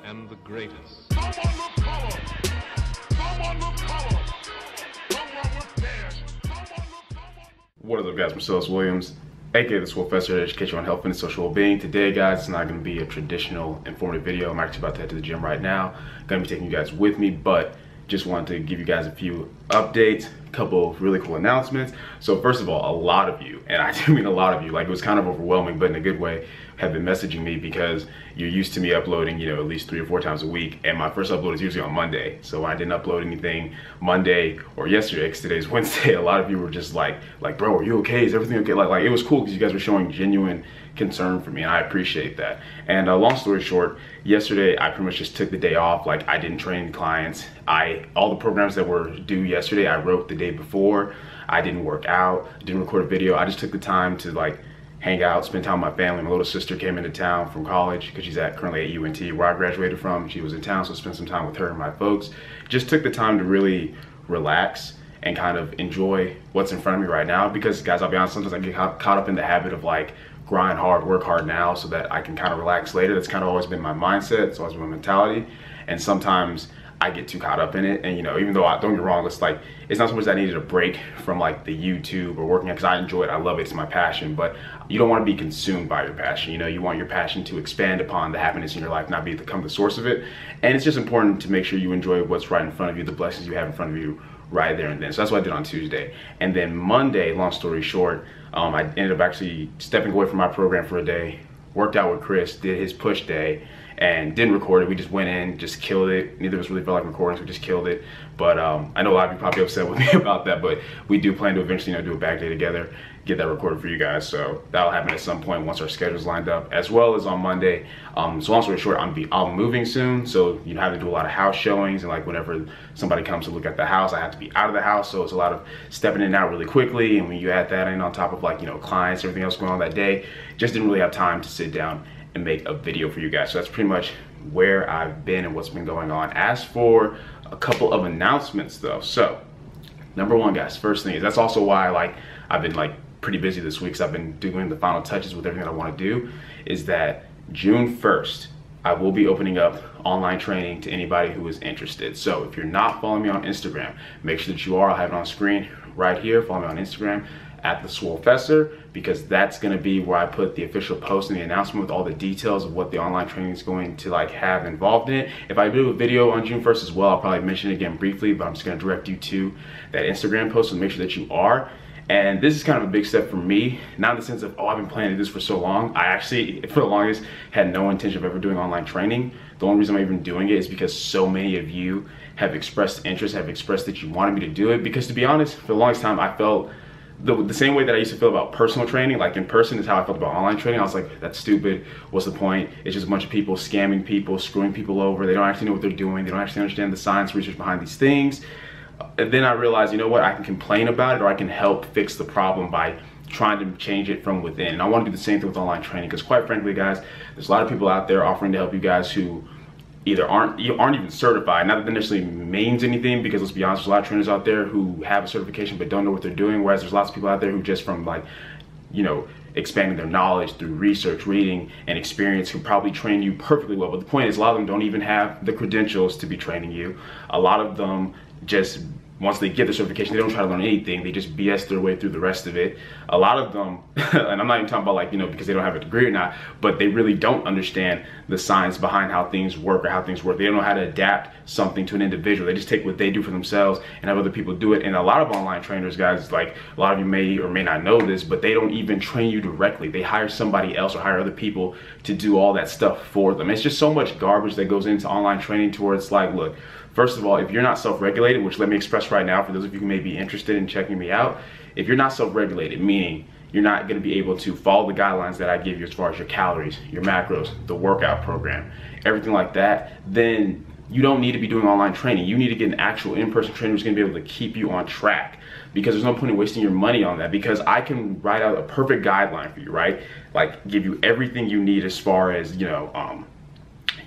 and the greatest. Someone with color. Someone with color. Someone with dash. Someone with color. What is up, guys? Marcellus Williams, aka TheSwolefessor, education on health, fitness, social well-being. Today, guys, it's not going to be a traditional informative video. I'm actually about to head to the gym right now. Going to be taking you guys with me, but just wanted to give you guys a few updates, a couple of really cool announcements. So first of all, a lot of you, and I do mean a lot of you, like it was kind of overwhelming, but in a good way, have been messaging me because you're used to me uploading, you know, at least 3 or 4 times a week. And my first upload is usually on Monday. So when I didn't upload anything Monday or yesterday, because today's Wednesday, a lot of you were just like, bro, are you okay? Is everything okay? Like it was cool because you guys were showing genuine concern for me, and I appreciate that. And long story short, yesterday I pretty much just took the day off. Like I didn't train clients. All the programs that were due yesterday, I wrote the day before. I didn't work out, didn't record a video. I just took the time to like hang out, spend time with my family. My little sister came into town from college because she's currently at UNT where I graduated from. She was in town, so I spent some time with her and my folks. Just took the time to really relax and kind of enjoy what's in front of me right now, because guys, I'll be honest, sometimes I get caught up in the habit of like grind hard, work hard now so that I can kind of relax later. That's kind of always been my mindset. It's always been my mentality. And sometimes I get too caught up in it. And you know, even though don't get me wrong, it's like, it's not so much that I needed a break from like the YouTube or working out, because I enjoy it, I love it, it's my passion, but you don't want to be consumed by your passion. You know, you want your passion to expand upon the happiness in your life, not become the source of it. And it's just important to make sure you enjoy what's right in front of you, the blessings you have in front of you right there and then. So that's what I did on Tuesday. And then Monday, long story short, I ended up actually stepping away from my program for a day, worked out with Chris, did his push day, and didn't record it. We just went in, just killed it. Neither of us really felt like recording, so we just killed it. But I know a lot of you probably upset with me about that, but we do plan to eventually, you know, do a back day together, get that recorded for you guys. So that'll happen at some point once our schedule's lined up, as well as on Monday. So long story short, I'm moving soon, so you have to do a lot of house showings, and like whenever somebody comes to look at the house, I have to be out of the house, so it's a lot of stepping in and out really quickly. And when you add that in on top of like, you know, clients, everything else going on that day, just didn't really have time to sit down and make a video for you guys. So that's pretty much where I've been and what's been going on. As for a couple of announcements though, so number one, guys, first thing is, that's also why I've been like pretty busy this week, because I've been doing the final touches with everything that I want to do, is that June 1st I will be opening up online training to anybody who is interested. So if you're not following me on Instagram, make sure that you are. I'll have it on screen right here. Follow me on Instagram at TheSwolefessor, because that's going to be where I put the official post and the announcement with all the details of what the online training is going to like have involved in it. If I do a video on June 1st as well, I'll probably mention it again briefly, but I'm just going to direct you to that Instagram post and make sure that you are. And this is kind of a big step for me, not in the sense of, oh, I've been planning to do this for so long. I actually, for the longest, had no intention of ever doing online training. The only reason I'm even doing it is because so many of you have expressed interest, have expressed that you wanted me to do it. Because to be honest, for the longest time, I felt the same way that I used to feel about personal training, like in person, is how I felt about online training. I was like, that's stupid. What's the point? It's just a bunch of people scamming people, screwing people over. They don't actually know what they're doing. They don't actually understand the science research behind these things. And then I realized, you know what? I can complain about it, or I can help fix the problem by trying to change it from within. And I want to do the same thing with online training, because quite frankly, guys, there's a lot of people out there offering to help you guys who either aren't even certified. Not that that necessarily means anything, because let's be honest, there's a lot of trainers out there who have a certification but don't know what they're doing, whereas there's lots of people out there who just from like, you know, expanding their knowledge through research, reading, and experience can probably train you perfectly well. But the point is, a lot of them don't even have the credentials to be training you. A lot of them just, once they get the certification, they don't try to learn anything. They just BS their way through the rest of it. A lot of them, and I'm not even talking about like, you know, because they don't have a degree or not, but they really don't understand the science behind how things work or how things work. They don't know how to adapt something to an individual. They just take what they do for themselves and have other people do it. And a lot of online trainers, guys, like a lot of you may or may not know this, but they don't even train you directly. They hire somebody else or hire other people to do all that stuff for them. It's just so much garbage that goes into online training, towards like, look, first of all, if you're not self-regulated, which let me express right now for those of you who may be interested in checking me out, if you're not self-regulated, meaning you're not going to be able to follow the guidelines that I give you as far as your calories, your macros, the workout program, everything like that, then you don't need to be doing online training. You need to get an actual in-person trainer who's going to be able to keep you on track, because there's no point in wasting your money on that, because I can write out a perfect guideline for you, right? Like give you everything you need as far as, you know,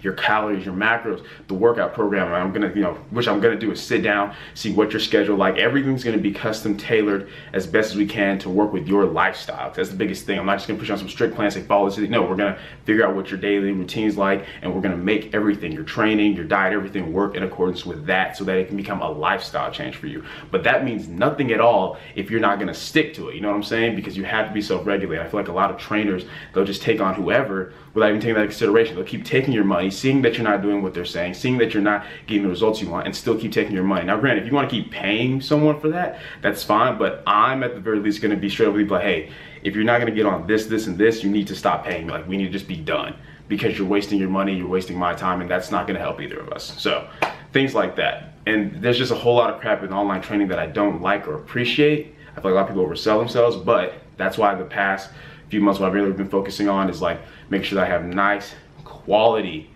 your calories, your macros, the workout program. I'm gonna, which I'm gonna do is sit down, see what your schedule like. Everything's gonna be custom tailored as best as we can to work with your lifestyle. That's the biggest thing. I'm not just gonna push you on some strict plans, say follow this. No, we're gonna figure out what your daily routine's like, and we're gonna make everything, your training, your diet, everything work in accordance with that, so that it can become a lifestyle change for you. But that means nothing at all if you're not gonna stick to it. You know what I'm saying? Because you have to be self-regulated. I feel like a lot of trainers, they'll just take on whoever without even taking that into consideration. They'll keep taking your money, seeing that you're not doing what they're saying, seeing that you're not getting the results you want, and still keep taking your money. Now, granted, if you want to keep paying someone for that, that's fine, but I'm at the very least going to be straight up with you, like, hey, if you're not going to get on this, this, and this, you need to stop paying. Like, we need to just be done, because you're wasting your money, you're wasting my time, and that's not going to help either of us. So things like that. And there's just a whole lot of crap in online training that I don't like or appreciate. I feel like a lot of people oversell themselves, but that's why the past few months what I've really been focusing on is like make sure that I have nice quality,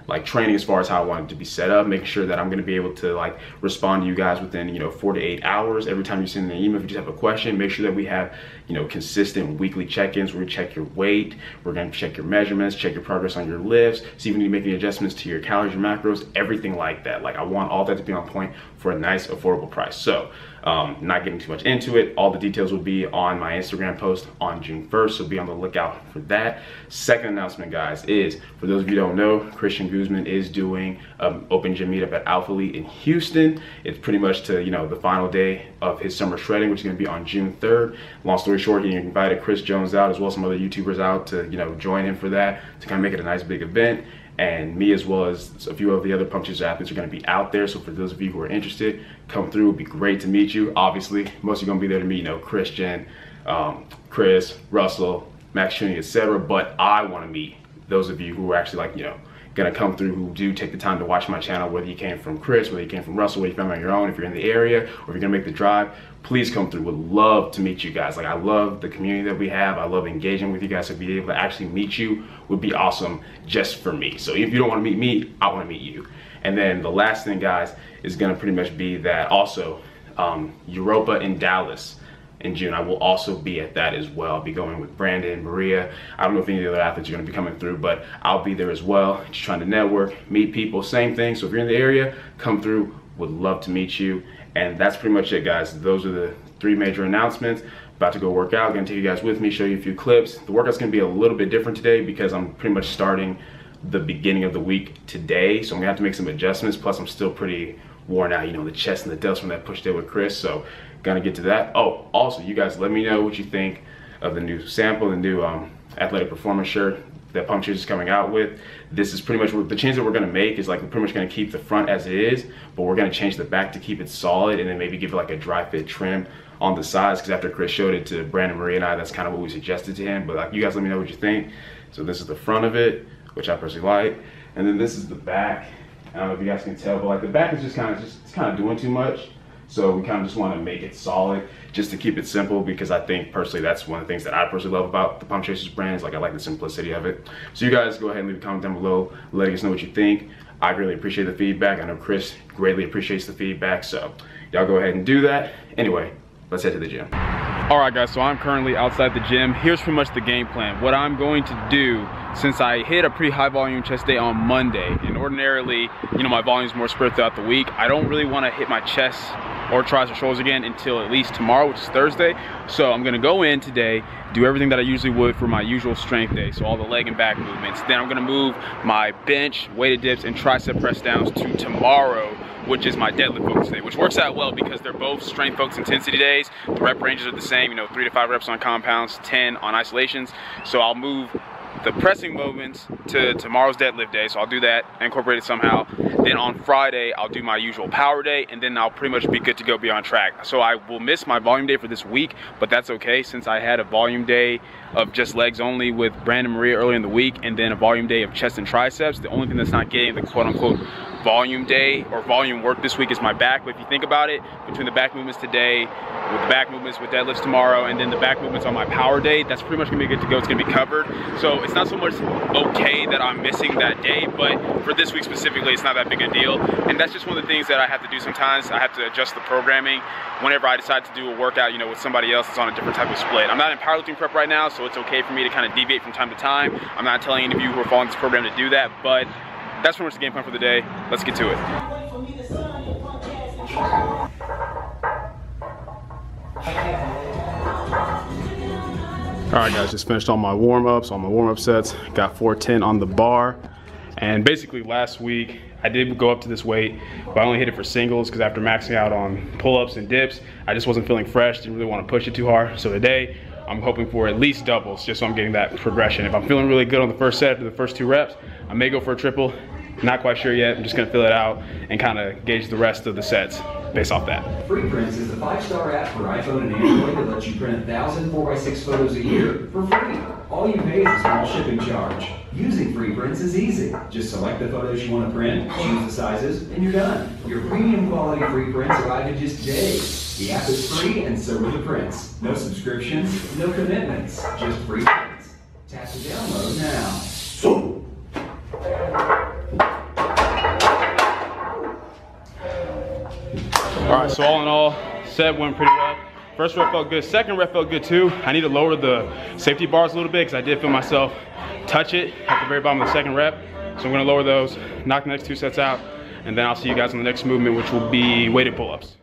like training as far as how I want it to be set up, making sure that I'm going to be able to like respond to you guys within 4 to 8 hours. Every time you send an email, if you just have a question, make sure that we have consistent weekly check-ins where we check your weight, we're going to check your measurements, check your progress on your lifts, see if you need to make any adjustments to your calories, your macros, everything like that. Like I want all that to be on point for a nice affordable price. So not getting too much into it, all the details will be on my Instagram post on June 1st, so be on the lookout for that. Second announcement, guys, is for those of you who don't know, Christian Guzman is doing open gym meetup at Alpha Elite in Houston. It's pretty much to the final day of his summer shredding, which is going to be on June 3rd. Long story short, he invited Chris Jones out as well as some other YouTubers out to join him for that, to kind of make it a nice big event. And me, as well as a few of the other Pump Chasers athletes, are going to be out there. So for those of you who are interested, come through. It'd be great to meet you. Obviously, most of you are going to be there to meet Christian, Chris, Russell, Max Tuning, etc. But I want to meet those of you who are actually going to come through, who do take the time to watch my channel, whether you came from Chris, whether you came from Russell, whether you found on your own, if you're in the area, or if you're going to make the drive. Please come through. Would love to meet you guys. Like, I love the community that we have. I love engaging with you guys. So be able to actually meet you would be awesome just for me. So if you don't want to meet me, I want to meet you. And then the last thing, guys, is going to pretty much be that also Europa in Dallas in June. I will also be at that as well. I'll be going with Brandon, Maria. I don't know if any of the other athletes are going to be coming through, but I'll be there as well. Just trying to network, meet people, same thing. So if you're in the area, come through. Would love to meet you. And that's pretty much it, guys. Those are the 3 major announcements. About to go work out. Gonna take you guys with me, show you a few clips. The workout's gonna be a little bit different today because I'm pretty much starting the beginning of the week today. So I'm gonna have to make some adjustments. Plus I'm still pretty worn out, the chest and the delts from that push day with Chris. So gonna get to that. Oh, also, you guys let me know what you think of the new sample, the new athletic performance shirt that Pump Chasers is coming out with. This is pretty much what the change that we're gonna make is like we're pretty much gonna keep the front as it is, but we're gonna change the back to keep it solid and then maybe give it like a dry fit trim on the sides, because after Chris showed it to Brandon, Maria, and I, that's kind of what we suggested to him. But like, you guys let me know what you think. So this is the front of it, which I personally like, and then this is the back. I don't know if you guys can tell, but like the back is just kind of doing too much. So we kind of just want to make it solid, just to keep it simple, because I think personally that's one of the things that I personally love about the Pump Chasers brand, is like I like the simplicity of it. So you guys go ahead and leave a comment down below, letting us know what you think. I greatly appreciate the feedback. I know Chris greatly appreciates the feedback, so y'all go ahead and do that. Anyway, let's head to the gym. All right, guys, so I'm currently outside the gym. Here's pretty much the game plan. What I'm going to do, since I hit a pretty high volume chest day on Monday, and ordinarily, my volume is more spread throughout the week, I don't really want to hit my chest or tries or shoulders again until at least tomorrow, which is Thursday. So I'm gonna go in today, do everything that I usually would for my usual strength day, so all the leg and back movements. Then I'm gonna move my bench, weighted dips, and tricep press downs to tomorrow, which is my deadlift focus day, which works out well because they're both strength focused intensity days. The rep ranges are the same, 3 to 5 reps on compounds, 10 on isolations. So I'll move the pressing movements to tomorrow's deadlift day, so I'll do that, incorporate it somehow. Then on Friday, I'll do my usual power day, and then I'll pretty much be good to go, be on track. So I will miss my volume day for this week, but that's okay, since I had a volume day of just legs only with Brandon Maria early in the week, and then a volume day of chest and triceps. The only thing that's not getting the quote-unquote volume day or volume work this week is my back. But if you think about it, between the back movements today, with the back movements with deadlifts tomorrow, and then the back movements on my power day, that's pretty much gonna be good to go. It's gonna be covered. So it's not so much okay that I'm missing that day, but for this week specifically, it's not that big a deal. And that's just one of the things that I have to do sometimes. I have to adjust the programming whenever I decide to do a workout, you know, with somebody else that's on a different type of split. I'm not in powerlifting prep right now, so it's okay for me to kind of deviate from time to time. I'm not telling any of you who are following this program to do that, but that's pretty much the game plan for the day. Let's get to it. All right, guys, just finished all my warm-ups, all my warm-up sets. Got 410 on the bar. And basically last week, I did go up to this weight, but I only hit it for singles because after maxing out on pull-ups and dips, I just wasn't feeling fresh, didn't really want to push it too hard. So today, I'm hoping for at least doubles, just so I'm getting that progression. If I'm feeling really good on the first set after the first 2 reps, I may go for a triple. Not quite sure yet. I'm just gonna fill it out and kind of gauge the rest of the sets based off that. FreePrints is the 5-star app for iPhone and Android that lets you print 1,000 4x6 photos a year for free. All you pay is a small shipping charge. Using FreePrints is easy. Just select the photos you want to print, choose the sizes, and you're done. Your premium quality FreePrints arrive in just days. The app is free and so are the prints. No subscriptions, no commitments, just free prints. Tap to download now. All right, so all in all, set went pretty well. First rep felt good, second rep felt good too. I need to lower the safety bars a little bit because I did feel myself touch it at the very bottom of the second rep. So I'm gonna lower those, knock the next 2 sets out, and then I'll see you guys on the next movement, which will be weighted pull-ups.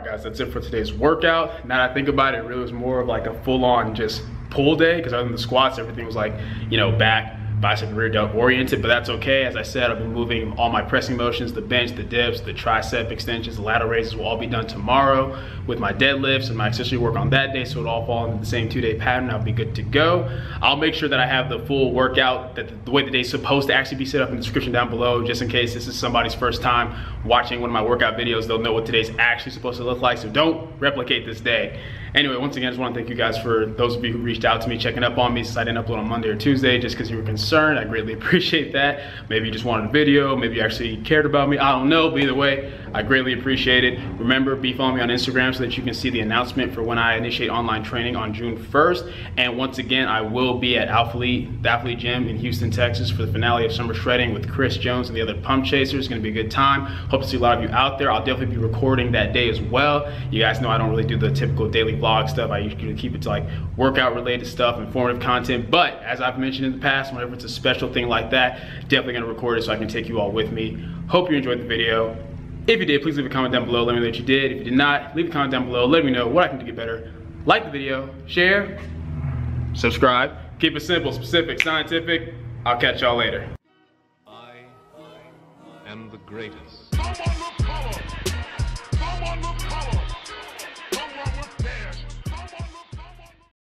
Guys, that's it for today's workout. Now that I think about it, it really was more of like a full-on just pull day, because other than the squats, everything was like, you know, back, bicep, rear delt oriented, but that's okay. As I said, I've been moving all my pressing motions, the bench, the dips, the tricep extensions, the lateral raises will all be done tomorrow with my deadlifts and my accessory work on that day, so it'll all fall into the same 2-day pattern. I'll be good to go. I'll make sure that I have the full workout, that the way the day's supposed to actually be set up in the description down below, just in case this is somebody's first time watching one of my workout videos. They'll know what today's actually supposed to look like, so don't replicate this day. Anyway, once again, I just want to thank you guys for those of you who reached out to me, checking up on me since I didn't upload on Monday or Tuesday just because you were concerned. I greatly appreciate that. Maybe you just wanted a video, maybe you actually cared about me. I don't know, but either way, I greatly appreciate it. Remember, be following me on Instagram so that you can see the announcement for when I initiate online training on June 1st. And once again, I will be at Alphalete, the Athlete Gym in Houston, Texas for the finale of Summer Shredding with Chris Jones and the other pump chasers. It's gonna be a good time. Hope to see a lot of you out there. I'll definitely be recording that day as well. You guys know I don't really do the typical daily vlog stuff. I usually keep it to like workout related stuff, informative content. But as I've mentioned in the past, whenever it's a special thing like that, definitely gonna record it so I can take you all with me. Hope you enjoyed the video. If you did, please leave a comment down below. Let me know that you did. If you did not, leave a comment down below. Let me know what I can do to get better. Like the video, share, subscribe. Keep it simple, specific, scientific. I'll catch y'all later. I am the greatest. Someone look power. Someone look